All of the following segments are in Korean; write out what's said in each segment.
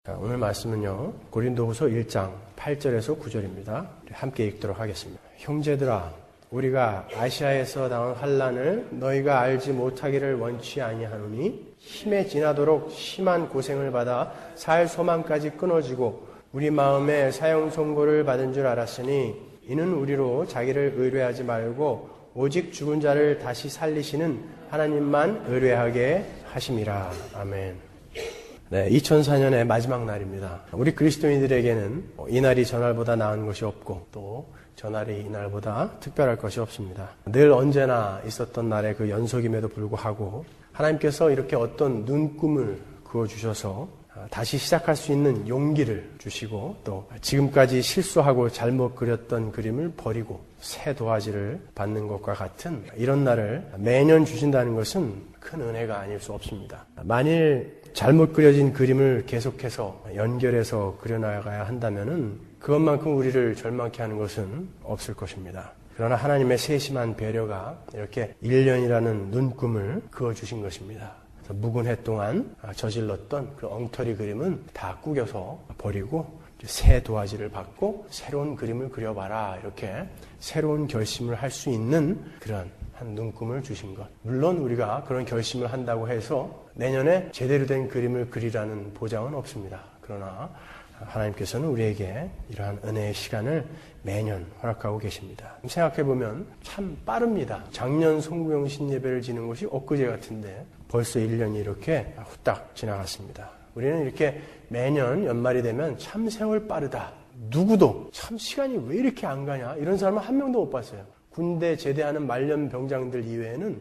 오늘 말씀은요, 고린도후서 1장 8절에서 9절입니다. 함께 읽도록 하겠습니다. 형제들아, 우리가 아시아에서 당한 환난을 너희가 알지 못하기를 원치 아니하노니 힘에 지나도록 심한 고생을 받아 살 소망까지 끊어지고 우리 마음에 사형 선고를 받은 줄 알았으니 이는 우리로 자기를 의뢰하지 말고 오직 죽은 자를 다시 살리시는 하나님만 의뢰하게 하심이라. 아멘. 네, 2004년의 마지막 날입니다. 우리 그리스도인들에게는 이 날이 저날보다 나은 것이 없고 또 저날이 이 날보다 특별할 것이 없습니다. 늘 언제나 있었던 날의 그 연속임에도 불구하고 하나님께서 이렇게 어떤 눈금을 그어주셔서 다시 시작할 수 있는 용기를 주시고 또 지금까지 실수하고 잘못 그렸던 그림을 버리고 새 도화지를 받는 것과 같은 이런 날을 매년 주신다는 것은 큰 은혜가 아닐 수 없습니다. 만일 잘못 그려진 그림을 계속해서 연결해서 그려나가야 한다면은 그것만큼 우리를 절망케 하는 것은 없을 것입니다. 그러나 하나님의 세심한 배려가 이렇게 1년이라는 눈금을 그어주신 것입니다. 묵은 해 동안 저질렀던 그 엉터리 그림은 다 구겨서 버리고 새 도화지를 받고 새로운 그림을 그려봐라, 이렇게 새로운 결심을 할 수 있는 그런 한 눈금을 주신 것. 물론 우리가 그런 결심을 한다고 해서 내년에 제대로 된 그림을 그리라는 보장은 없습니다. 그러나 하나님께서는 우리에게 이러한 은혜의 시간을 매년 허락하고 계십니다. 생각해보면 참 빠릅니다. 작년 송구영신 예배를 지는 것이 엊그제 같은데 벌써 1년이 이렇게 후딱 지나갔습니다. 우리는 이렇게 매년 연말이 되면 참 세월 빠르다. 누구도 참 시간이 왜 이렇게 안 가냐, 이런 사람은 한 명도 못 봤어요. 군대 제대하는 말년 병장들 이외에는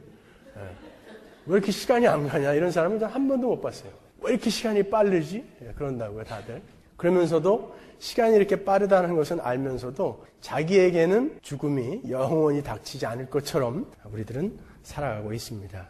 왜 이렇게 시간이 안 가냐, 이런 사람은 한 번도 못 봤어요. 왜 이렇게 시간이 빠르지? 그런다고요, 다들. 그러면서도 시간이 이렇게 빠르다는 것은 알면서도 자기에게는 죽음이 영원히 닥치지 않을 것처럼 우리들은 살아가고 있습니다.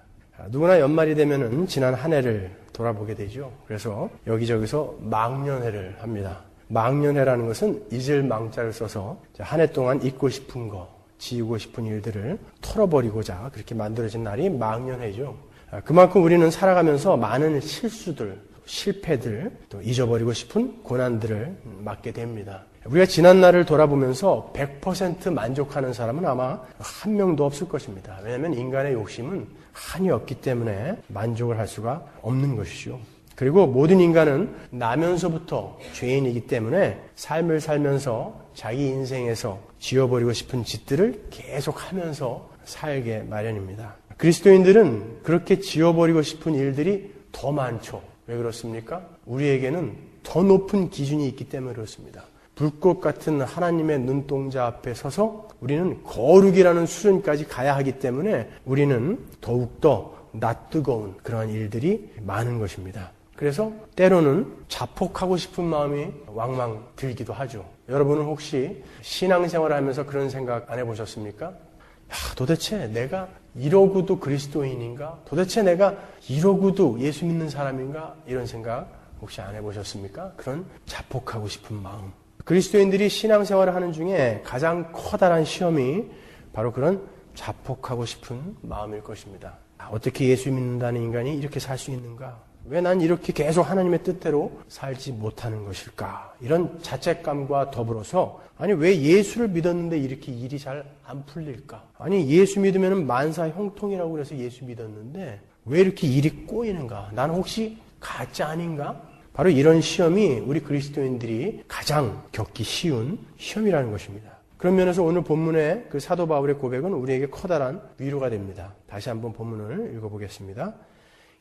누구나 연말이 되면은 지난 한 해를 돌아보게 되죠. 그래서 여기저기서 망년회를 합니다. 망년회라는 것은 잊을 망자를 써서 한 해 동안 잊고 싶은 거, 지우고 싶은 일들을 털어버리고자 그렇게 만들어진 날이 망년회죠. 그만큼 우리는 살아가면서 많은 실수들, 실패들, 또 잊어버리고 싶은 고난들을 맞게 됩니다. 우리가 지난 날을 돌아보면서 100% 만족하는 사람은 아마 한 명도 없을 것입니다. 왜냐하면 인간의 욕심은 한이 없기 때문에 만족을 할 수가 없는 것이죠. 그리고 모든 인간은 나면서부터 죄인이기 때문에 삶을 살면서 자기 인생에서 지워버리고 싶은 짓들을 계속하면서 살게 마련입니다. 그리스도인들은 그렇게 지워버리고 싶은 일들이 더 많죠. 왜 그렇습니까? 우리에게는 더 높은 기준이 있기 때문에 그렇습니다. 불꽃 같은 하나님의 눈동자 앞에 서서 우리는 거룩이라는 수준까지 가야 하기 때문에 우리는 더욱더 낯뜨거운 그러한 일들이 많은 것입니다. 그래서 때로는 자폭하고 싶은 마음이 왕왕 들기도 하죠. 여러분은 혹시 신앙생활을 하면서 그런 생각 안 해보셨습니까? 도대체 내가 이러고도 그리스도인인가? 도대체 내가 이러고도 예수 믿는 사람인가? 이런 생각 혹시 안 해보셨습니까? 그런 자폭하고 싶은 마음. 그리스도인들이 신앙생활을 하는 중에 가장 커다란 시험이 바로 그런 자폭하고 싶은 마음일 것입니다. 어떻게 예수 믿는다는 인간이 이렇게 살 수 있는가? 왜 난 이렇게 계속 하나님의 뜻대로 살지 못하는 것일까? 이런 자책감과 더불어서 아니 왜 예수를 믿었는데 이렇게 일이 잘 안 풀릴까? 아니 예수 믿으면 만사 형통이라고 그래서 예수 믿었는데 왜 이렇게 일이 꼬이는가? 나는 혹시 가짜 아닌가? 바로 이런 시험이 우리 그리스도인들이 가장 겪기 쉬운 시험이라는 것입니다. 그런 면에서 오늘 본문의 그 사도 바울의 고백은 우리에게 커다란 위로가 됩니다. 다시 한번 본문을 읽어보겠습니다.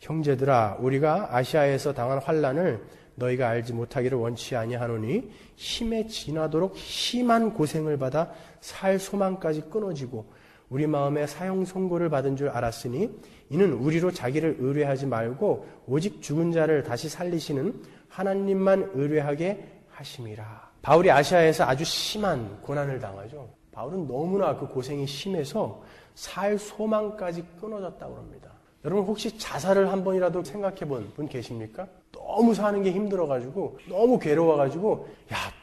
형제들아, 우리가 아시아에서 당한 환난을 너희가 알지 못하기를 원치 아니하노니 힘에 지나도록 심한 고생을 받아 살 소망까지 끊어지고 우리 마음에 사형 선고를 받은 줄 알았으니 이는 우리로 자기를 의뢰하지 말고 오직 죽은 자를 다시 살리시는 하나님만 의뢰하게 하심이라. 바울이 아시아에서 아주 심한 고난을 당하죠. 바울은 너무나 그 고생이 심해서 살 소망까지 끊어졌다고 합니다. 여러분 혹시 자살을 한 번이라도 생각해 본 분 계십니까? 너무 사는 게 힘들어가지고 너무 괴로워가지고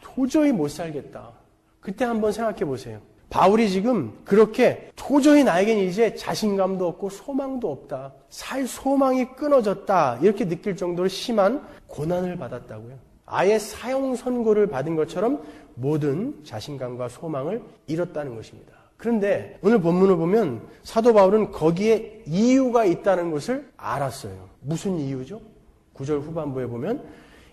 도저히 못 살겠다. 그때 한번 생각해 보세요. 바울이 지금 그렇게 도저히 나에겐 이제 자신감도 없고 소망도 없다. 살 소망이 끊어졌다. 이렇게 느낄 정도로 심한 고난을 받았다고요. 아예 사형 선고를 받은 것처럼 모든 자신감과 소망을 잃었다는 것입니다. 그런데 오늘 본문을 보면 사도 바울은 거기에 이유가 있다는 것을 알았어요. 무슨 이유죠? 9절 후반부에 보면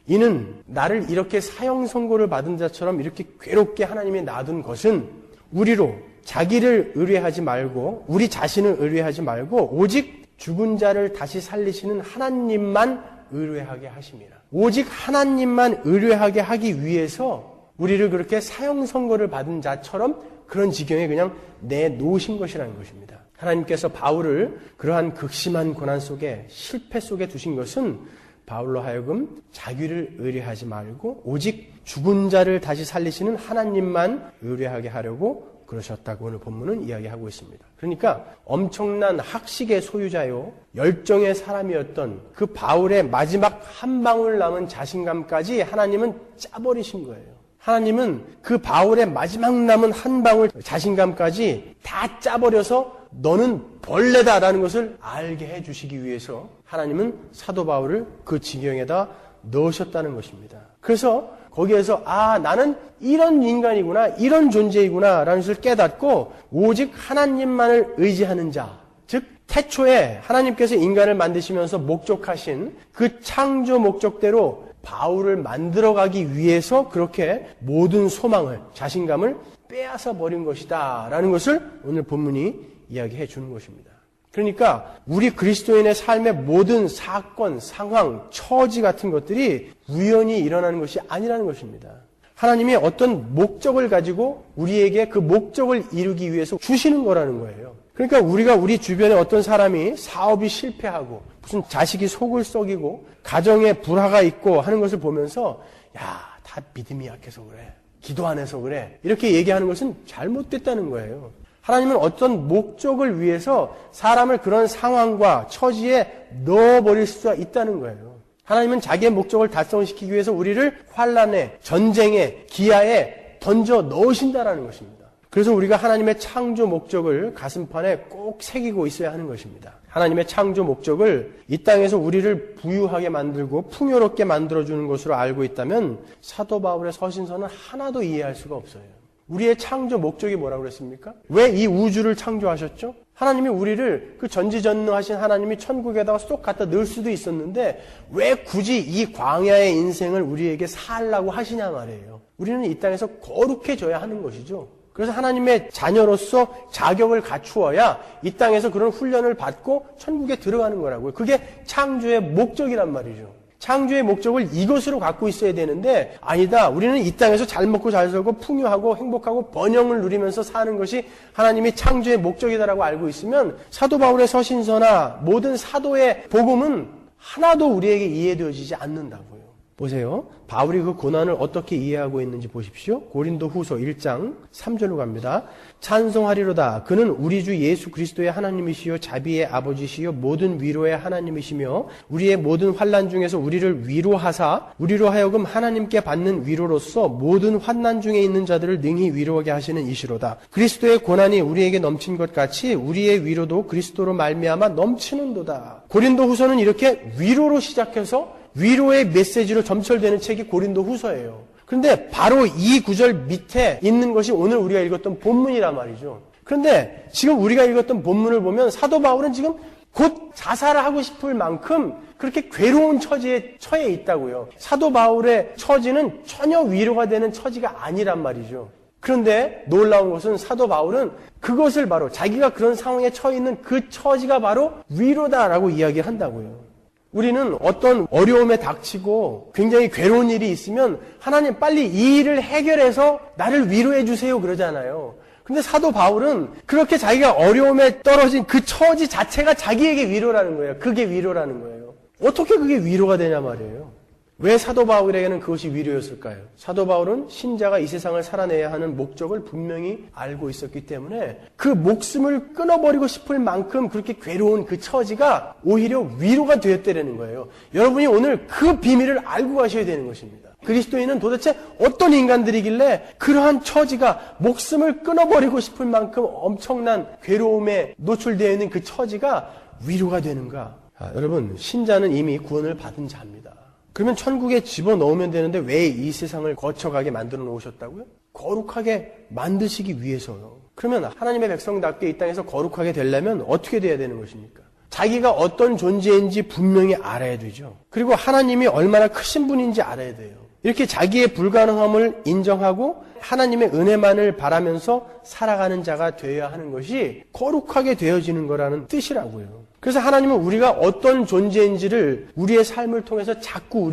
이는 나를 이렇게 사형 선고를 받은 자처럼 이렇게 괴롭게 하나님이 놔둔 것은 우리로 자기를 의뢰하지 말고 우리 자신을 의뢰하지 말고 오직 죽은 자를 다시 살리시는 하나님만 의뢰하게 하심이라. 오직 하나님만 의뢰하게 하기 위해서 우리를 그렇게 사형 선고를 받은 자처럼 그런 지경에 그냥 내놓으신 것이라는 것입니다. 하나님께서 바울을 그러한 극심한 고난 속에 실패 속에 두신 것은 바울로 하여금 자기를 의뢰하지 말고 오직 죽은 자를 다시 살리시는 하나님만 의뢰하게 하려고 그러셨다고 오늘 본문은 이야기하고 있습니다. 그러니까 엄청난 학식의 소유자요 열정의 사람이었던 그 바울의 마지막 한 방울 남은 자신감까지 하나님은 짜버리신 거예요. 하나님은 그 바울의 마지막 남은 한 방울 자신감까지 다 짜버려서 너는 벌레다라는 것을 알게 해주시기 위해서 하나님은 사도 바울을 그 지경에다 넣으셨다는 것입니다. 그래서 거기에서 나는 이런 인간이구나, 이런 존재이구나 라는 것을 깨닫고 오직 하나님만을 의지하는 자, 즉 태초에 하나님께서 인간을 만드시면서 목적하신 그 창조 목적대로 바울을 만들어가기 위해서 그렇게 모든 소망을, 자신감을 빼앗아 버린 것이다 라는 것을 오늘 본문이 이야기해 주는 것입니다. 그러니까 우리 그리스도인의 삶의 모든 사건, 상황, 처지 같은 것들이 우연히 일어나는 것이 아니라는 것입니다. 하나님이 어떤 목적을 가지고 우리에게 그 목적을 이루기 위해서 주시는 거라는 거예요. 그러니까 우리가 우리 주변에 어떤 사람이 사업이 실패하고 무슨 자식이 속을 썩이고 가정에 불화가 있고 하는 것을 보면서 다 믿음이 약해서 그래, 기도 안 해서 그래 이렇게 얘기하는 것은 잘못됐다는 거예요. 하나님은 어떤 목적을 위해서 사람을 그런 상황과 처지에 넣어버릴 수가 있다는 거예요. 하나님은 자기의 목적을 달성시키기 위해서 우리를 환난에, 전쟁에, 기아에 던져 넣으신다라는 것입니다. 그래서 우리가 하나님의 창조 목적을 가슴판에 꼭 새기고 있어야 하는 것입니다. 하나님의 창조 목적을 이 땅에서 우리를 부유하게 만들고 풍요롭게 만들어주는 것으로 알고 있다면 사도 바울의 서신서는 하나도 이해할 수가 없어요. 우리의 창조 목적이 뭐라고 그랬습니까? 왜 이 우주를 창조하셨죠? 하나님이 우리를 그 전지전능하신 하나님이 천국에다가 쏙 갖다 넣을 수도 있었는데 왜 굳이 이 광야의 인생을 우리에게 살라고 하시냐 말이에요. 우리는 이 땅에서 거룩해져야 하는 것이죠. 그래서 하나님의 자녀로서 자격을 갖추어야 이 땅에서 그런 훈련을 받고 천국에 들어가는 거라고요. 그게 창조의 목적이란 말이죠. 창조의 목적을 이것으로 갖고 있어야 되는데 아니다. 우리는 이 땅에서 잘 먹고 잘 살고 풍요하고 행복하고 번영을 누리면서 사는 것이 하나님이 창조의 목적이다라고 알고 있으면 사도 바울의 서신서나 모든 사도의 복음은 하나도 우리에게 이해되어지지 않는다고요. 보세요. 바울이 그 고난을 어떻게 이해하고 있는지 보십시오. 고린도 후서 1장 3절로 갑니다. 찬송하리로다. 그는 우리 주 예수 그리스도의 하나님이시요 자비의 아버지시요 모든 위로의 하나님이시며 우리의 모든 환난 중에서 우리를 위로하사 우리로 하여금 하나님께 받는 위로로서 모든 환난 중에 있는 자들을 능히 위로하게 하시는 이시로다. 그리스도의 고난이 우리에게 넘친 것 같이 우리의 위로도 그리스도로 말미암아 넘치는도다. 고린도 후서는 이렇게 위로로 시작해서 위로의 메시지로 점철되는 책이 고린도 후서예요. 그런데 바로 이 구절 밑에 있는 것이 오늘 우리가 읽었던 본문이란 말이죠. 그런데 지금 우리가 읽었던 본문을 보면 사도 바울은 지금 곧 자살을 하고 싶을 만큼 그렇게 괴로운 처지에 처해 있다고요. 사도 바울의 처지는 전혀 위로가 되는 처지가 아니란 말이죠. 그런데 놀라운 것은 사도 바울은 그것을 바로 자기가 그런 상황에 처해 있는 그 처지가 바로 위로다라고 이야기한다고요. 우리는 어떤 어려움에 닥치고 굉장히 괴로운 일이 있으면 하나님 빨리 이 일을 해결해서 나를 위로해 주세요 그러잖아요. 근데 사도 바울은 그렇게 자기가 어려움에 떨어진 그 처지 자체가 자기에게 위로라는 거예요. 그게 위로라는 거예요. 어떻게 그게 위로가 되냐 말이에요. 왜 사도 바울에게는 그것이 위로였을까요? 사도 바울은 신자가 이 세상을 살아내야 하는 목적을 분명히 알고 있었기 때문에 그 목숨을 끊어버리고 싶을 만큼 그렇게 괴로운 그 처지가 오히려 위로가 되었다는 거예요. 여러분이 오늘 그 비밀을 알고 가셔야 되는 것입니다. 그리스도인은 도대체 어떤 인간들이길래 그러한 처지가 목숨을 끊어버리고 싶을 만큼 엄청난 괴로움에 노출되어 있는 그 처지가 위로가 되는가? 여러분, 신자는 이미 구원을 받은 자입니다. 그러면 천국에 집어넣으면 되는데 왜 이 세상을 거쳐가게 만들어 놓으셨다고요? 거룩하게 만드시기 위해서요. 그러면 하나님의 백성답게 이 땅에서 거룩하게 되려면 어떻게 돼야 되는 것입니까? 자기가 어떤 존재인지 분명히 알아야 되죠. 그리고 하나님이 얼마나 크신 분인지 알아야 돼요. 이렇게 자기의 불가능함을 인정하고 하나님의 은혜만을 바라면서 살아가는 자가 되어야 하는 것이 거룩하게 되어지는 거라는 뜻이라고요. 그래서 하나님은 우리가 어떤 존재인지를 우리의 삶을 통해서 자꾸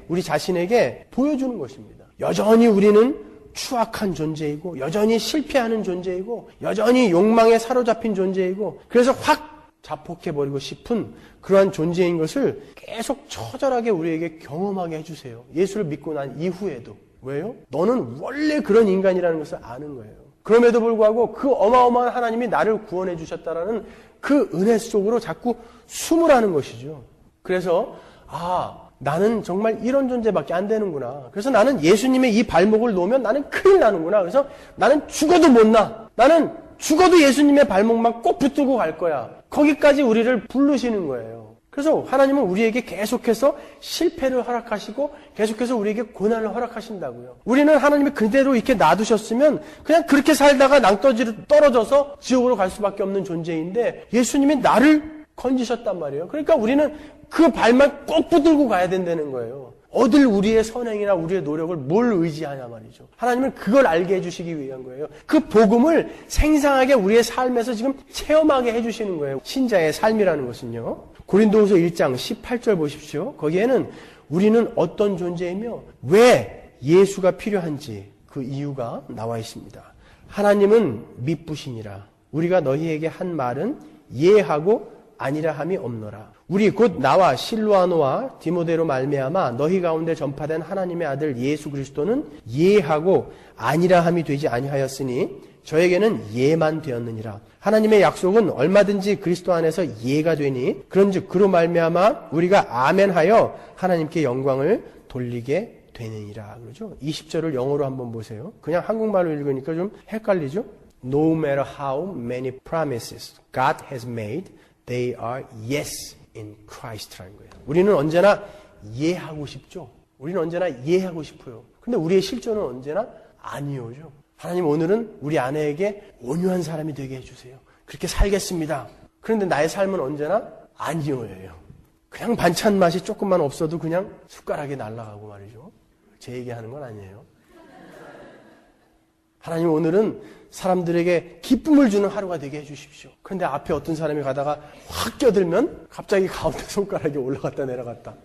우리 자신에게 보여주는 것입니다. 여전히 우리는 추악한 존재이고, 여전히 실패하는 존재이고, 여전히 욕망에 사로잡힌 존재이고, 그래서 확 자폭해버리고 싶은 그러한 존재인 것을 계속 처절하게 우리에게 경험하게 해주세요. 예수를 믿고 난 이후에도. 왜요? 너는 원래 그런 인간이라는 것을 아는 거예요. 그럼에도 불구하고 그 어마어마한 하나님이 나를 구원해 주셨다라는 그 은혜 속으로 자꾸 숨으라는 것이죠. 그래서 나는 정말 이런 존재밖에 안 되는구나. 그래서 나는 예수님의 이 발목을 놓으면 나는 큰일 나는구나. 그래서 나는 죽어도 못 나. 나는 죽어도 예수님의 발목만 꼭 붙들고 갈 거야. 거기까지 우리를 부르시는 거예요. 그래서 하나님은 우리에게 계속해서 실패를 허락하시고 계속해서 우리에게 고난을 허락하신다고요. 우리는 하나님이 그대로 이렇게 놔두셨으면 그냥 그렇게 살다가 낭떠지로 떨어져서 지옥으로 갈 수밖에 없는 존재인데 예수님이 나를 건지셨단 말이에요. 그러니까 우리는 그 발만 꼭 붙들고 가야 된다는 거예요. 어딜 우리의 선행이나 우리의 노력을 뭘 의지하냐 말이죠. 하나님은 그걸 알게 해주시기 위한 거예요. 그 복음을 생생하게 우리의 삶에서 지금 체험하게 해주시는 거예요. 신자의 삶이라는 것은요. 고린도후서 1장 18절 보십시오. 거기에는 우리는 어떤 존재이며 왜 예수가 필요한지 그 이유가 나와 있습니다. 하나님은 미쁘시니라. 우리가 너희에게 한 말은 예하고 아니라 함이 없노라. 우리 곧 나와 실로아노와 디모데로 말미암아 너희 가운데 전파된 하나님의 아들 예수 그리스도는 예하고 아니라 함이 되지 아니하였으니 저에게는 예만 되었느니라. 하나님의 약속은 얼마든지 그리스도 안에서 예가 되니 그런즉 그로 말미암아 우리가 아멘하여 하나님께 영광을 돌리게 되느니라. 그러죠? 20절을 영어로 한번 보세요. 그냥 한국말로 읽으니까 좀 헷갈리죠? No matter how many promises God has made, they are yes in Christ라는 거예요. 우리는 언제나 예하고 싶죠. 우리는 언제나 예하고 싶어요. 근데 우리의 실존은 언제나 아니오죠. 하나님 오늘은 우리 아내에게 온유한 사람이 되게 해주세요. 그렇게 살겠습니다. 그런데 나의 삶은 언제나 아니오예요. 그냥 반찬 맛이 조금만 없어도 그냥 숟가락이 날아가고 말이죠. 제 얘기하는 건 아니에요. 하나님 오늘은 사람들에게 기쁨을 주는 하루가 되게 해주십시오. 그런데 앞에 어떤 사람이 가다가 확 껴들면 갑자기 가운데 손가락이 올라갔다 내려갔다.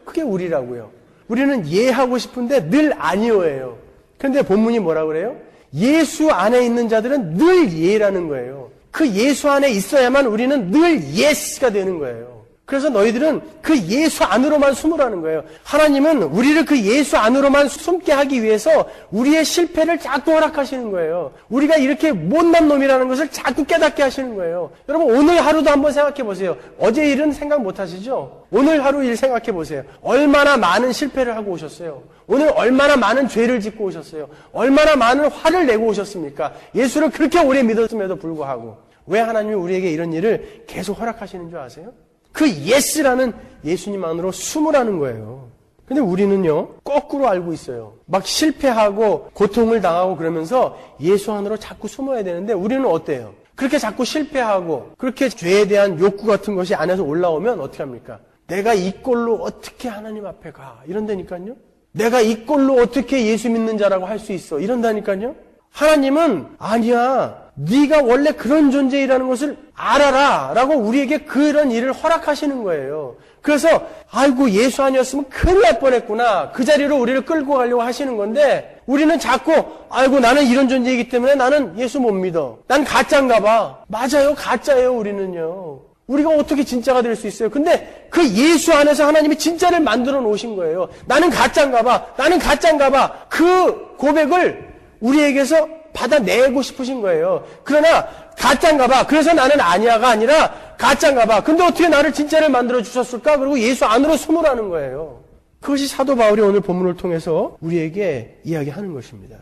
그게 우리라고요. 우리는 예하고 싶은데 늘 아니오예요. 그런데 본문이 뭐라 그래요? 예수 안에 있는 자들은 늘 예라는 거예요. 그 예수 안에 있어야만 우리는 늘 예스가 되는 거예요. 그래서 너희들은 그 예수 안으로만 숨으라는 거예요. 하나님은 우리를 그 예수 안으로만 숨게 하기 위해서 우리의 실패를 자꾸 허락하시는 거예요. 우리가 이렇게 못난 놈이라는 것을 자꾸 깨닫게 하시는 거예요. 여러분 오늘 하루도 한번 생각해 보세요. 어제 일은 생각 못 하시죠? 오늘 하루 일 생각해 보세요. 얼마나 많은 실패를 하고 오셨어요. 오늘 얼마나 많은 죄를 짓고 오셨어요. 얼마나 많은 화를 내고 오셨습니까? 예수를 그렇게 오래 믿었음에도 불구하고 왜 하나님이 우리에게 이런 일을 계속 허락하시는 줄 아세요? 그 예스라는 예수님 안으로 숨으라는 거예요. 근데 우리는요, 거꾸로 알고 있어요. 막 실패하고 고통을 당하고 그러면서 예수 안으로 자꾸 숨어야 되는데 우리는 어때요? 그렇게 자꾸 실패하고 그렇게 죄에 대한 욕구 같은 것이 안에서 올라오면 어떻게 합니까? 내가 이 꼴로 어떻게 하나님 앞에 가? 이런다니까요. 내가 이 꼴로 어떻게 예수 믿는 자라고 할 수 있어? 이런다니까요. 하나님은 아니야. 네가 원래 그런 존재이라는 것을 알아라 라고 우리에게 그런 일을 허락하시는 거예요. 그래서 아이고 예수 아니었으면 큰일 날 뻔했구나. 그 자리로 우리를 끌고 가려고 하시는 건데 우리는 자꾸 아이고 나는 이런 존재이기 때문에 나는 예수 못 믿어. 난 가짜인가 봐. 맞아요. 가짜예요. 우리는요. 우리가 어떻게 진짜가 될 수 있어요? 근데 그 예수 안에서 하나님이 진짜를 만들어 놓으신 거예요. 나는 가짜인가 봐. 나는 가짜인가 봐. 그 고백을 우리에게서 받아내고 싶으신 거예요. 그러나 가짜인가 봐. 그래서 나는 아니야가 아니라 가짜인가 봐. 근데 어떻게 나를 진짜를 만들어 주셨을까? 그리고 예수 안으로 숨으라는 거예요. 그것이 사도 바울이 오늘 본문을 통해서 우리에게 이야기하는 것입니다.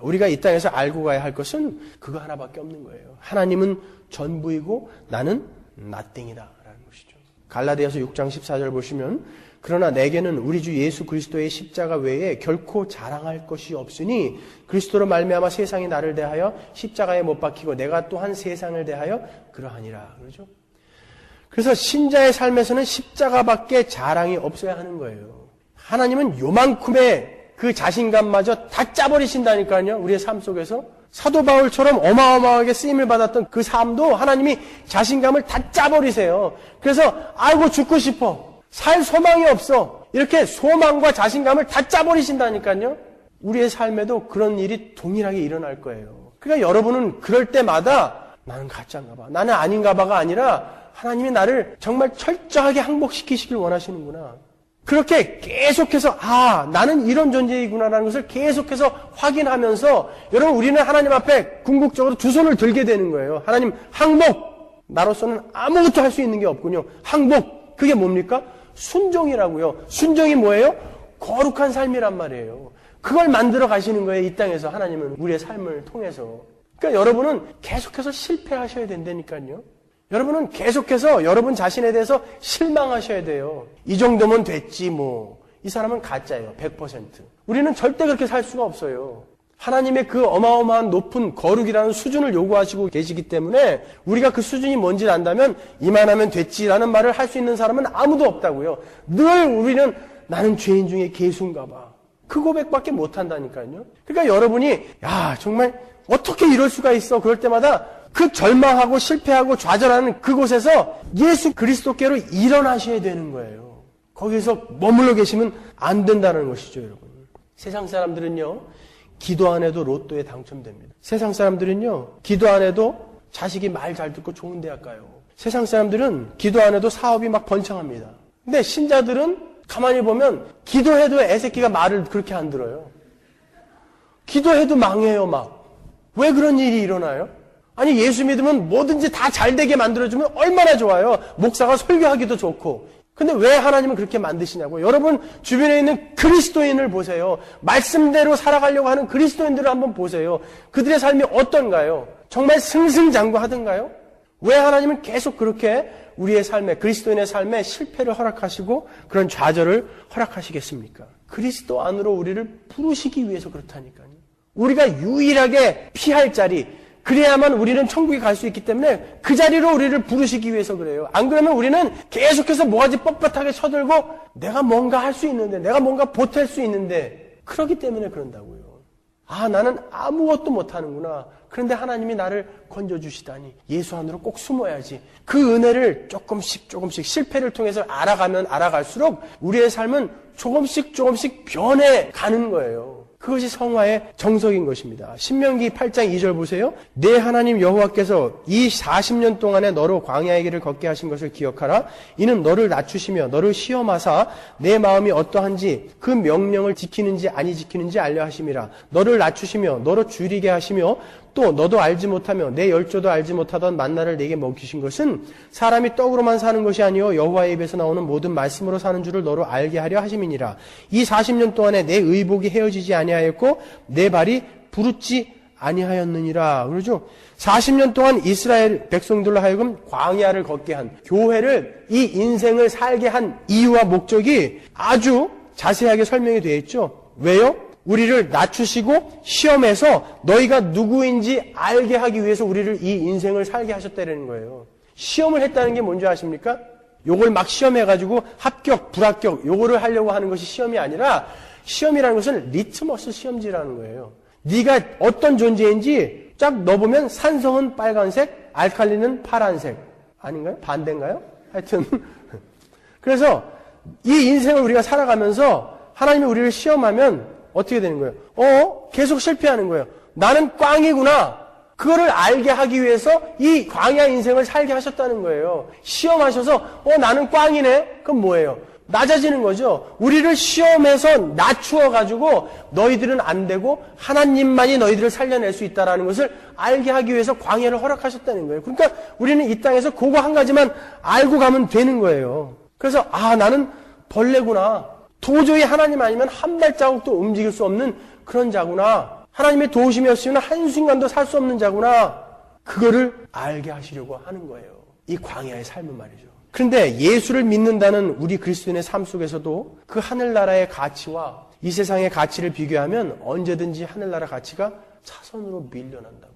우리가 이 땅에서 알고 가야 할 것은 그거 하나밖에 없는 거예요. 하나님은 전부이고 나는 nothing이다 라는 것이죠. 갈라디아서 6장 14절 보시면 그러나 내게는 우리 주 예수 그리스도의 십자가 외에 결코 자랑할 것이 없으니 그리스도로 말미암아 세상이 나를 대하여 십자가에 못 박히고 내가 또한 세상을 대하여 그러하니라. 그러죠? 그래서 신자의 삶에서는 십자가밖에 자랑이 없어야 하는 거예요. 하나님은 요만큼의 그 자신감마저 다 짜버리신다니까요. 우리의 삶 속에서. 사도 바울처럼 어마어마하게 쓰임을 받았던 그 삶도 하나님이 자신감을 다 짜버리세요. 그래서 아이고 죽고 싶어. 살 소망이 없어. 이렇게 소망과 자신감을 다 짜버리신다니까요. 우리의 삶에도 그런 일이 동일하게 일어날 거예요. 그러니까 여러분은 그럴 때마다 나는 가짜인가 봐. 나는 아닌가 봐가 아니라 하나님이 나를 정말 철저하게 항복시키시길 원하시는구나. 그렇게 계속해서 나는 이런 존재이구나라는 것을 계속해서 확인하면서 여러분 우리는 하나님 앞에 궁극적으로 두 손을 들게 되는 거예요. 하나님 항복! 나로서는 아무것도 할 수 있는 게 없군요. 항복! 그게 뭡니까? 순종이라고요. 순종이 뭐예요? 거룩한 삶이란 말이에요. 그걸 만들어 가시는 거예요. 이 땅에서 하나님은 우리의 삶을 통해서. 그러니까 여러분은 계속해서 실패하셔야 된다니까요. 여러분은 계속해서 여러분 자신에 대해서 실망하셔야 돼요. 이 정도면 됐지 뭐. 이 사람은 가짜예요. 100%. 우리는 절대 그렇게 살 수가 없어요. 하나님의 그 어마어마한 높은 거룩이라는 수준을 요구하시고 계시기 때문에 우리가 그 수준이 뭔지를 안다면 이만하면 됐지라는 말을 할 수 있는 사람은 아무도 없다고요. 늘 우리는 나는 죄인 중에 괴수인가 봐. 그 고백밖에 못한다니까요. 그러니까 여러분이 정말 어떻게 이럴 수가 있어. 그럴 때마다 그 절망하고 실패하고 좌절하는 그곳에서 예수 그리스도께로 일어나셔야 되는 거예요. 거기서 머물러 계시면 안 된다는 것이죠, 여러분. 세상 사람들은요, 기도 안 해도 로또에 당첨됩니다. 세상 사람들은요, 기도 안 해도 자식이 말 잘 듣고 좋은 대학 가요. 세상 사람들은 기도 안 해도 사업이 막 번창합니다. 근데 신자들은 가만히 보면 기도해도 애새끼가 말을 그렇게 안 들어요. 기도해도 망해요, 막. 왜 그런 일이 일어나요? 아니 예수 믿으면 뭐든지 다 잘되게 만들어주면 얼마나 좋아요. 목사가 설교하기도 좋고. 근데 왜 하나님은 그렇게 만드시냐고요. 여러분 주변에 있는 그리스도인을 보세요. 말씀대로 살아가려고 하는 그리스도인들을 한번 보세요. 그들의 삶이 어떤가요? 정말 승승장구하던가요? 왜 하나님은 계속 그렇게 우리의 삶에, 그리스도인의 삶에 실패를 허락하시고 그런 좌절을 허락하시겠습니까? 그리스도 안으로 우리를 부르시기 위해서 그렇다니까요. 우리가 유일하게 피할 자리, 그래야만 우리는 천국에 갈 수 있기 때문에 그 자리로 우리를 부르시기 위해서 그래요. 안 그러면 우리는 계속해서 모가지 뻣뻣하게 쳐들고 내가 뭔가 할 수 있는데, 내가 뭔가 보탤 수 있는데, 그러기 때문에 그런다고요. 나는 아무것도 못하는구나. 그런데 하나님이 나를 건져주시다니 예수 안으로 꼭 숨어야지. 그 은혜를 조금씩 실패를 통해서 알아가면 알아갈수록 우리의 삶은 조금씩 변해가는 거예요. 그것이 성화의 정석인 것입니다. 신명기 8장 2절 보세요. 내 하나님 여호와께서 이 40년 동안에 너로 광야의 길을 걷게 하신 것을 기억하라. 이는 너를 낮추시며 너를 시험하사 내 마음이 어떠한지 그 명령을 지키는지 아니 지키는지 알려 하심이라. 너를 낮추시며 너로 줄이게 하시며 또 너도 알지 못하며 내 열조도 알지 못하던 만나를 내게 먹이신 것은 사람이 떡으로만 사는 것이 아니요 여호와의 입에서 나오는 모든 말씀으로 사는 줄을 너로 알게 하려 하심이니라. 이 40년 동안에 내 의복이 헤어지지 아니하였고 내 발이 부르지 아니하였느니라. 그러죠? 40년 동안 이스라엘 백성들로 하여금 광야를 걷게 한, 교회를, 이 인생을 살게 한 이유와 목적이 아주 자세하게 설명이 되어 있죠. 왜요? 우리를 낮추시고 시험해서 너희가 누구인지 알게 하기 위해서 우리를 이 인생을 살게 하셨다는 거예요. 시험을 했다는 게 뭔지 아십니까? 요걸 막 시험해가지고 합격, 불합격 요거를 하려고 하는 것이 시험이 아니라, 시험이라는 것은 리트머스 시험지라는 거예요. 네가 어떤 존재인지 쫙 넣어보면 산성은 빨간색, 알칼리는 파란색. 아닌가요? 반대인가요? 하여튼 그래서 이 인생을 우리가 살아가면서 하나님이 우리를 시험하면 어떻게 되는 거예요? 계속 실패하는 거예요. 나는 꽝이구나. 그거를 알게 하기 위해서 이 광야 인생을 살게 하셨다는 거예요. 시험하셔서 나는 꽝이네. 그럼 뭐예요? 낮아지는 거죠. 우리를 시험해서 낮추어가지고 너희들은 안 되고 하나님만이 너희들을 살려낼 수 있다는 것을 알게 하기 위해서 광야를 허락하셨다는 거예요. 그러니까 우리는 이 땅에서 그거 한 가지만 알고 가면 되는 거예요. 그래서 나는 벌레구나. 도저히 하나님 아니면 한 발자국도 움직일 수 없는 그런 자구나. 하나님의 도우심이 없으면 한순간도 살 수 없는 자구나. 그거를 알게 하시려고 하는 거예요. 이 광야의 삶은 말이죠. 그런데 예수를 믿는다는 우리 그리스도인의 삶 속에서도 그 하늘나라의 가치와 이 세상의 가치를 비교하면 언제든지 하늘나라 가치가 차선으로 밀려난다고요.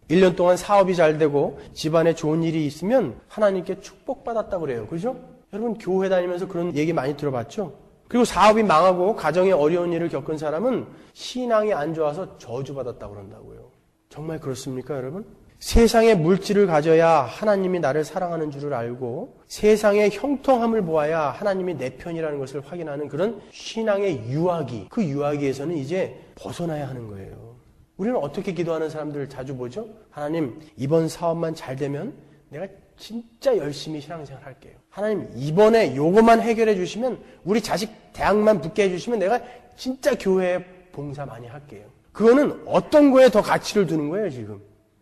1년 동안 사업이 잘 되고 집안에 좋은 일이 있으면 하나님께 축복받았다고 그래요. 그죠? 여러분 교회 다니면서 그런 얘기 많이 들어봤죠? 그리고 사업이 망하고 가정에 어려운 일을 겪은 사람은 신앙이 안 좋아서 저주받았다고 그런다고요. 정말 그렇습니까, 여러분? 세상의 물질을 가져야 하나님이 나를 사랑하는 줄을 알고 세상의 형통함을 보아야 하나님이 내 편이라는 것을 확인하는 그런 신앙의 유아기, 그 유아기에서는 이제 벗어나야 하는 거예요. 우리는 어떻게 기도하는 사람들을 자주 보죠? 하나님, 이번 사업만 잘 되면 내가 진짜 열심히 신앙생활 할게요. 하나님, 이번에 요거만 해결해 주시면 우리 자식 대학만 붙게 해주시면 내가 진짜 교회에 봉사 많이 할게요. 그거는 어떤 거에 더 가치를 두는 거예요, 지금?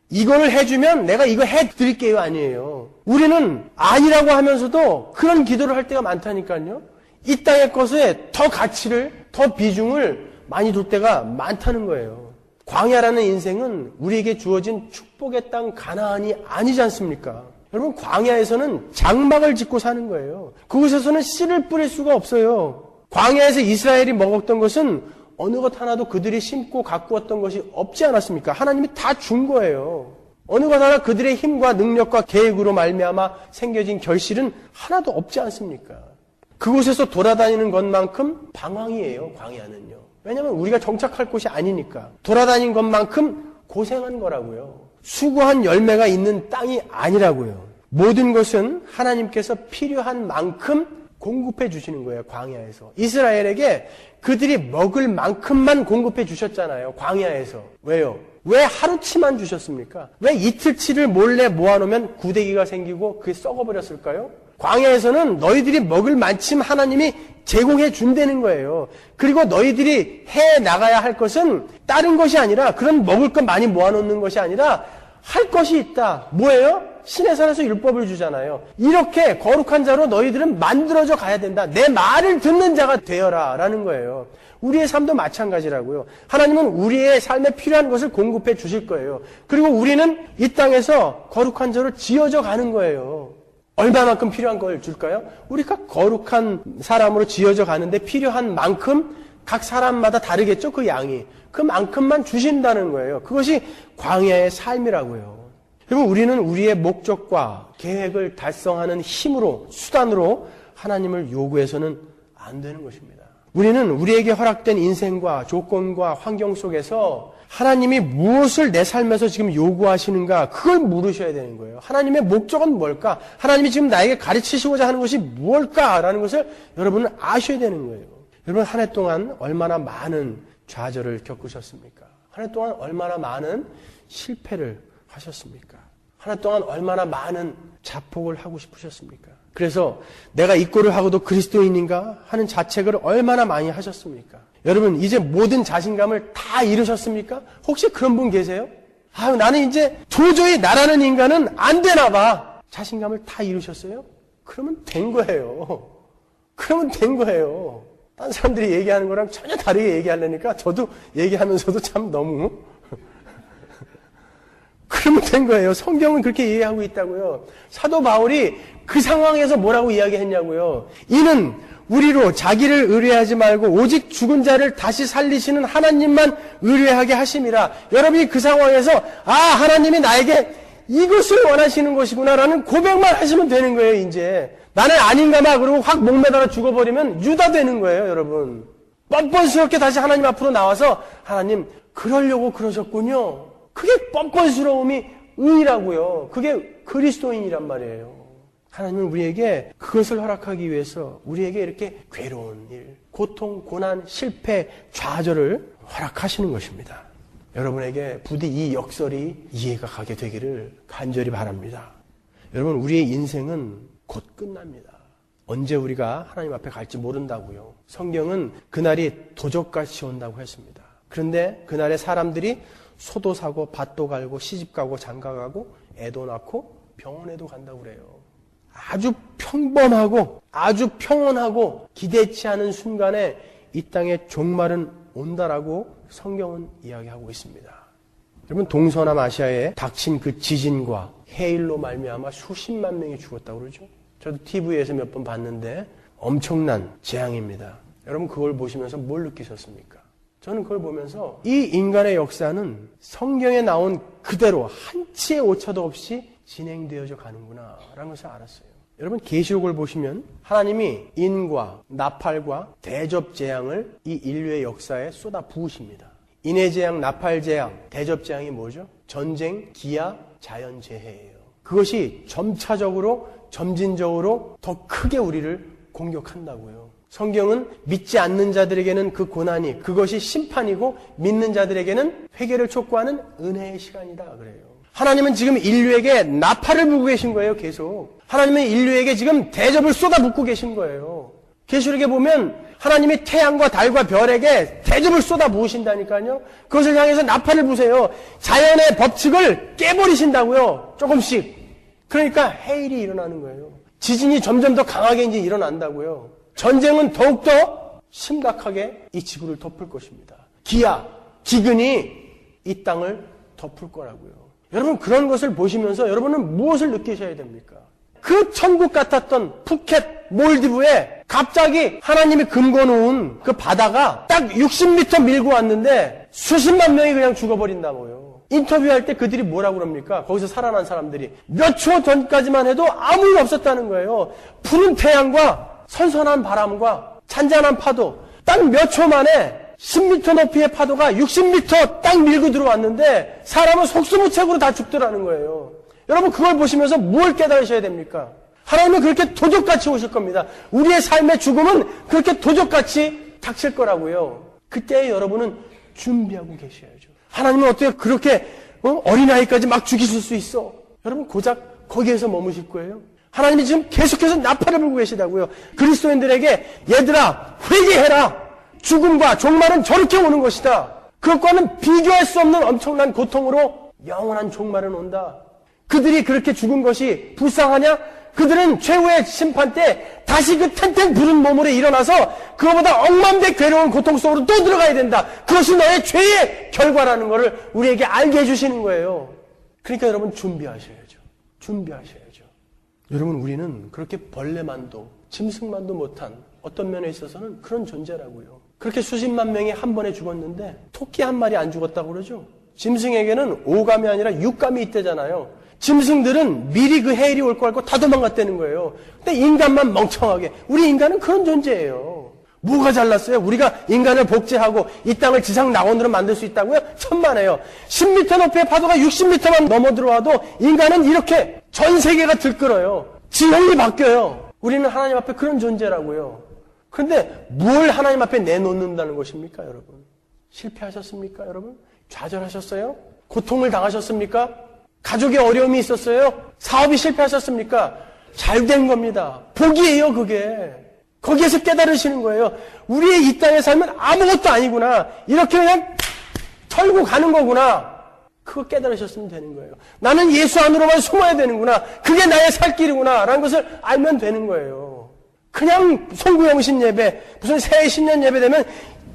이거를 해주면 내가 이거 해드릴게요, 아니에요. 우리는 아니라고 하면서도 그런 기도를 할 때가 많다니까요. 이 땅의 것에 더 가치를, 더 비중을 많이 둘 때가 많다는 거예요. 광야라는 인생은 우리에게 주어진 축복의 땅 가나안이 아니지 않습니까? 여러분, 광야에서는 장막을 짓고 사는 거예요. 그곳에서는 씨를 뿌릴 수가 없어요. 광야에서 이스라엘이 먹었던 것은 어느 것 하나도 그들이 심고 가꾸었던 것이 없지 않았습니까? 하나님이 다 준 거예요. 어느 것 하나 그들의 힘과 능력과 계획으로 말미암아 생겨진 결실은 하나도 없지 않습니까? 그곳에서 돌아다니는 것만큼 방황이에요, 광야는요. 왜냐하면 우리가 정착할 곳이 아니니까. 돌아다닌 것만큼 고생한 거라고요. 수고한 열매가 있는 땅이 아니라고요. 모든 것은 하나님께서 필요한 만큼 공급해 주시는 거예요, 광야에서. 이스라엘에게 그들이 먹을 만큼만 공급해 주셨잖아요, 광야에서. 왜요? 왜 하루치만 주셨습니까? 왜 이틀치를 몰래 모아놓으면 구데기가 생기고 그게 썩어버렸을까요? 광야에서는 너희들이 먹을 만큼 하나님이 제공해 준다는 거예요. 그리고 너희들이 해 나가야 할 것은 다른 것이 아니라, 그런 먹을 것 많이 모아놓는 것이 아니라 할 것이 있다. 뭐예요? 신의 산에서 율법을 주잖아요. 이렇게 거룩한 자로 너희들은 만들어져 가야 된다. 내 말을 듣는 자가 되어라 라는 거예요. 우리의 삶도 마찬가지라고요. 하나님은 우리의 삶에 필요한 것을 공급해 주실 거예요. 그리고 우리는 이 땅에서 거룩한 자로 지어져 가는 거예요. 얼마만큼 필요한 걸 줄까요? 우리가 거룩한 사람으로 지어져 가는데 필요한 만큼 각 사람마다 다르겠죠, 그 양이. 그만큼만 주신다는 거예요. 그것이 광야의 삶이라고요. 여러분, 우리는 우리의 목적과 계획을 달성하는 힘으로, 수단으로 하나님을 요구해서는 안 되는 것입니다. 우리는 우리에게 허락된 인생과 조건과 환경 속에서 하나님이 무엇을 내 삶에서 지금 요구하시는가, 그걸 물으셔야 되는 거예요. 하나님의 목적은 뭘까? 하나님이 지금 나에게 가르치시고자 하는 것이 무엇일까라는 것을 여러분은 아셔야 되는 거예요. 여러분, 한 해 동안 얼마나 많은 좌절을 겪으셨습니까? 한 해 동안 얼마나 많은 실패를 하셨습니까? 한 해 동안 얼마나 많은 자폭을 하고 싶으셨습니까? 그래서 내가 이 꼴을 하고도 그리스도인인가 하는 자책을 얼마나 많이 하셨습니까? 여러분, 이제 모든 자신감을 다 잃으셨습니까? 혹시 그런 분 계세요? 아유, 나는 이제 도저히 나라는 인간은 안 되나 봐. 자신감을 다 잃으셨어요? 그러면 된 거예요. 그러면 된 거예요. 딴 사람들이 얘기하는 거랑 전혀 다르게 얘기하려니까 저도 얘기하면서도 참 너무 그러면 된 거예요. 성경은 그렇게 얘기하고 있다고요. 사도 바울이 그 상황에서 뭐라고 이야기했냐고요. 이는 우리로 자기를 의뢰하지 말고 오직 죽은 자를 다시 살리시는 하나님만 의뢰하게 하심이라. 여러분이 그 상황에서 하나님이 나에게 이것을 원하시는 것이구나라는 고백만 하시면 되는 거예요. 이제 나는 아닌가 봐 그러고 확 목매달아 죽어버리면 유다 되는 거예요. 여러분, 뻔뻔스럽게 다시 하나님 앞으로 나와서 하나님, 그러려고 그러셨군요. 그게 뻔뻔스러움이 의라고요. 그게 그리스도인이란 말이에요. 하나님은 우리에게 그것을 허락하기 위해서 우리에게 이렇게 괴로운 일, 고통, 고난, 실패, 좌절을 허락하시는 것입니다. 여러분에게 부디 이 역설이 이해가 가게 되기를 간절히 바랍니다. 여러분, 우리의 인생은 곧 끝납니다. 언제 우리가 하나님 앞에 갈지 모른다고요. 성경은 그날이 도적같이 온다고 했습니다. 그런데 그날에 사람들이 소도 사고 밭도 갈고 시집 가고 장가 가고 애도 낳고 병원에도 간다고 그래요. 아주 평범하고 아주 평온하고 기대치 않은 순간에 이 땅의 종말은 온다라고 성경은 이야기하고 있습니다. 여러분, 동서남아시아에 닥친 그 지진과 해일로 말미암아 수십만 명이 죽었다고 그러죠. 저도 TV에서 몇 번 봤는데 엄청난 재앙입니다. 여러분 그걸 보시면서 뭘 느끼셨습니까? 저는 그걸 보면서 이 인간의 역사는 성경에 나온 그대로 한치의 오차도 없이 진행되어져 가는구나 라는 것을 알았어요. 여러분 계시록을 보시면 하나님이 인과 나팔과 대접재앙을 이 인류의 역사에 쏟아 부으십니다. 인해재앙, 나팔재앙, 대접재앙이 뭐죠? 전쟁, 기아, 자연재해예요. 그것이 점차적으로 점진적으로 더 크게 우리를 공격한다고요. 성경은 믿지 않는 자들에게는 그 고난이 그것이 심판이고 믿는 자들에게는 회개를 촉구하는 은혜의 시간이다 그래요. 하나님은 지금 인류에게 나팔을 불고 계신 거예요. 계속. 하나님은 인류에게 지금 대접을 쏟아붓고 계신 거예요. 계시록에 보면 하나님이 태양과 달과 별에게 대접을 쏟아부으신다니까요. 그것을 향해서 나팔을 부세요. 자연의 법칙을 깨버리신다고요. 조금씩. 그러니까 해일이 일어나는 거예요. 지진이 점점 더 강하게 이제 일어난다고요. 전쟁은 더욱더 심각하게 이 지구를 덮을 것입니다. 기아, 기근이 이 땅을 덮을 거라고요. 여러분 그런 것을 보시면서 여러분은 무엇을 느끼셔야 됩니까? 그 천국 같았던 푸켓, 몰디브에 갑자기 하나님이 금고놓은 그 바다가 딱 60m 밀고 왔는데 수십만 명이 그냥 죽어버린다고요. 인터뷰할 때 그들이 뭐라고 그럽니까? 거기서 살아난 사람들이 몇 초 전까지만 해도 아무 일 없었다는 거예요. 푸른 태양과 선선한 바람과 잔잔한 파도 딱 몇 초 만에 10m 높이의 파도가 60m 딱 밀고 들어왔는데 사람은 속수무책으로 다 죽더라는 거예요. 여러분 그걸 보시면서 뭘 깨달으셔야 됩니까? 하나님은 그렇게 도적같이 오실 겁니다. 우리의 삶의 죽음은 그렇게 도적같이 닥칠 거라고요. 그때 여러분은 준비하고 계셔야죠. 하나님은 어떻게 그렇게 어린아이까지 막 죽이실 수 있어? 여러분 고작 거기에서 머무실 거예요? 하나님이 지금 계속해서 나팔을 불고 계시다고요. 그리스도인들에게 얘들아 회개해라. 죽음과 종말은 저렇게 오는 것이다. 그것과는 비교할 수 없는 엄청난 고통으로 영원한 종말은 온다. 그들이 그렇게 죽은 것이 불쌍하냐? 그들은 최후의 심판 때 다시 그 탱탱 부른 몸으로 일어나서 그거보다 억만배 괴로운 고통 속으로 또 들어가야 된다. 그것이 너의 죄의 결과라는 것을 우리에게 알게 해주시는 거예요. 그러니까 여러분 준비하셔야죠. 준비하셔야죠. 여러분 우리는 그렇게 벌레만도 짐승만도 못한 어떤 면에 있어서는 그런 존재라고요. 그렇게 수십만 명이 한 번에 죽었는데 토끼 한 마리 안 죽었다고 그러죠. 짐승에게는 오감이 아니라 육감이 있대잖아요. 짐승들은 미리 그 해일이 올 거 알고 다 도망갔다는 거예요. 근데 인간만 멍청하게. 우리 인간은 그런 존재예요. 뭐가 잘났어요? 우리가 인간을 복제하고 이 땅을 지상 낙원으로 만들 수 있다고요? 천만에요. 10m 높이의 파도가 60m만 넘어 들어와도 인간은 이렇게 전 세계가 들끓어요. 지형이 바뀌어요. 우리는 하나님 앞에 그런 존재라고요. 그런데 뭘 하나님 앞에 내놓는다는 것입니까, 여러분? 실패하셨습니까, 여러분? 좌절하셨어요? 고통을 당하셨습니까? 가족의 어려움이 있었어요? 사업이 실패하셨습니까? 잘 된 겁니다. 복이에요, 그게. 거기에서 깨달으시는 거예요. 우리의 이 땅의 삶은 아무것도 아니구나. 이렇게 그냥 털고 가는 거구나. 그거 깨달으셨으면 되는 거예요. 나는 예수 안으로만 숨어야 되는구나. 그게 나의 살 길이구나. 라는 것을 알면 되는 거예요. 그냥 송구영신 예배, 무슨 새해 신년 예배 되면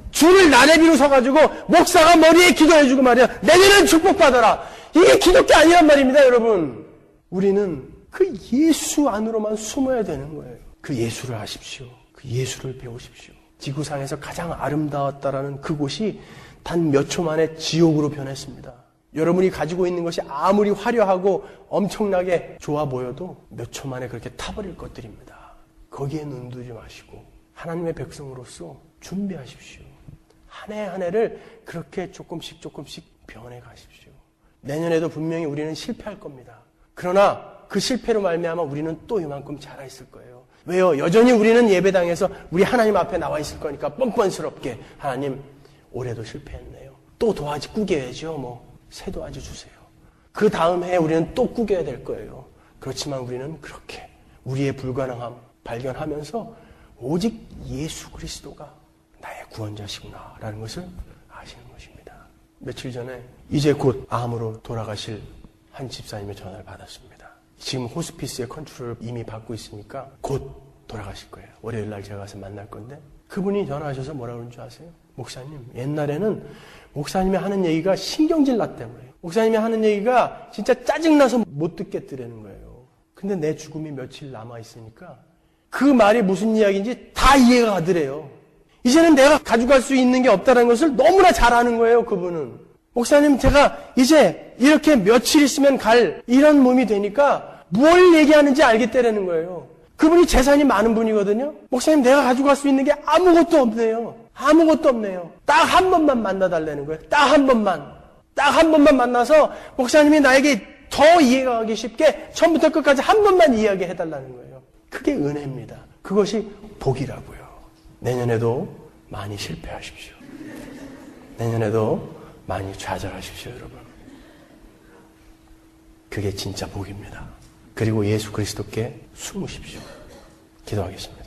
줄을 나래비로 서가지고 목사가 머리에 기도해주고 말이야. 내년엔 축복받아라. 이게 기독교 아니란 말입니다, 여러분. 우리는 그 예수 안으로만 숨어야 되는 거예요. 그 예수를 아십시오. 그 예수를 배우십시오. 지구상에서 가장 아름다웠다라는 그곳이 단 몇 초 만에 지옥으로 변했습니다. 여러분이 가지고 있는 것이 아무리 화려하고 엄청나게 좋아 보여도 몇 초 만에 그렇게 타버릴 것들입니다. 거기에 눈두지 마시고 하나님의 백성으로서 준비하십시오. 한 해 한 해를 그렇게 조금씩 변해 가십시오. 내년에도 분명히 우리는 실패할 겁니다. 그러나 그 실패로 말미암아 우리는 또 이만큼 자라있을 거예요. 왜요? 여전히 우리는 예배당에서 우리 하나님 앞에 나와 있을 거니까 뻔뻔스럽게 하나님 올해도 실패했네요. 또 도화지 꾸겨야죠. 새 도화지 주세요. 그 다음 해에 우리는 또 꾸겨야 될 거예요. 그렇지만 우리는 그렇게 우리의 불가능함 발견하면서 오직 예수 그리스도가 나의 구원자시구나 라는 것을 아시는 것입니다. 며칠 전에 이제 곧 암으로 돌아가실 한 집사님의 전화를 받았습니다. 지금 호스피스의 컨트롤을 이미 받고 있으니까 곧 돌아가실 거예요. 월요일 날 제가 가서 만날 건데 그분이 전화하셔서 뭐라 그러는 줄 아세요? 목사님, 옛날에는 목사님이 하는 얘기가 신경질 났다고 그래요. 목사님이 하는 얘기가 진짜 짜증나서 못 듣겠더라는 거예요. 근데 내 죽음이 며칠 남아있으니까 그 말이 무슨 이야기인지 다 이해가 가더래요. 이제는 내가 가져갈 수 있는 게 없다는 것을 너무나 잘 아는 거예요, 그분은. 목사님, 제가 이제 이렇게 며칠 있으면 갈 이런 몸이 되니까 뭘 얘기하는지 알겠다라는 거예요. 그분이 재산이 많은 분이거든요. 목사님, 내가 가져갈 수 있는 게 아무것도 없네요. 아무것도 없네요. 딱 한 번만 만나달라는 거예요. 딱 한 번만. 딱 한 번만 만나서 목사님이 나에게 더 이해가 가기 쉽게 처음부터 끝까지 한 번만 이야기해달라는 거예요. 그게 은혜입니다. 그것이 복이라고요. 내년에도 많이 실패하십시오. 내년에도 많이 좌절하십시오, 여러분. 그게 진짜 복입니다. 그리고 예수 그리스도께 숨으십시오. 기도하겠습니다.